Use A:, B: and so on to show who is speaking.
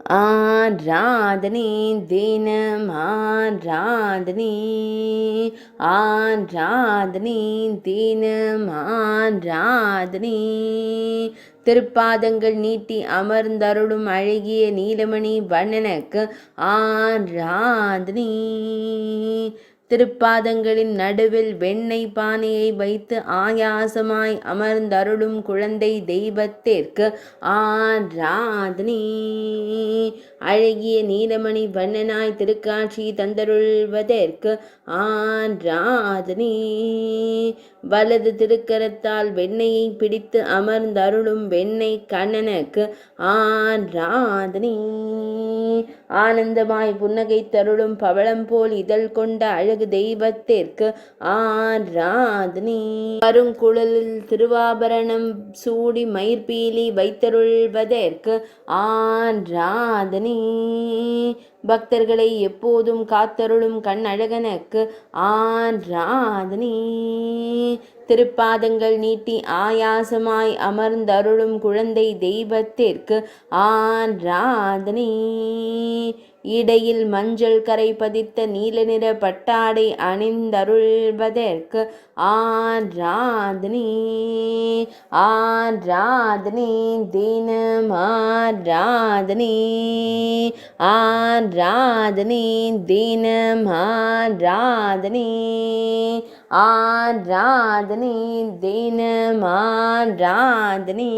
A: ஆராதனை தினம் ஆராதனை ஆராதனை தினம் ஆராதனை திருப்பாதங்கள் நீட்டி அமர்ந்தருளும் அழகிய நீலமணி வண்ணனுக்கு ஆராதனை திருப்பாதங்களின் நடுவில் வெண்ணெய் பானையை வைத்து ஆயாசமாய் அமர்ந்தருளும் குழந்தை தெய்வத்திற்கு ஆராதனை அழகிய நீலமணி வண்ணனாய் திருக்காட்சி தந்தருள்வதற்கு ஆராதனை வலது திருக்கரத்தால் வெண்ணெயை பிடித்து அமர்ந்தருளும் வெண்ணெய் கண்ணனுக்கு ஆராதனை ஆனந்தமாய் புன்னகை தருளும் பவளம் போல் இதழ் கொண்ட அழகு தெய்வத்திற்கு ஆராதனை கருங்குழலில் திருவாபரணம் சூடி மயிர்பீலி வைத்தருள்வதற்கு ஆராதனை பக்தர்களை எப்போதும் காத்தருளும் கண் அழகனுக்கு ஆராதனை திருப்பாதங்கள் நீட்டி ஆயாசமாய் அமர்ந்தருளும் குழந்தை தெய்வத்திற்கு ஆராதனை இடையில் மஞ்சள் கரை பதித்த நீல நிற பட்டாடை அணிந்தருள்வதற்கு ஆராதனை ஆராதனை தினம் ஆராதனை ஆராதனை தினம் ஆராதனை ஆராதனை தினம் ஆராதனை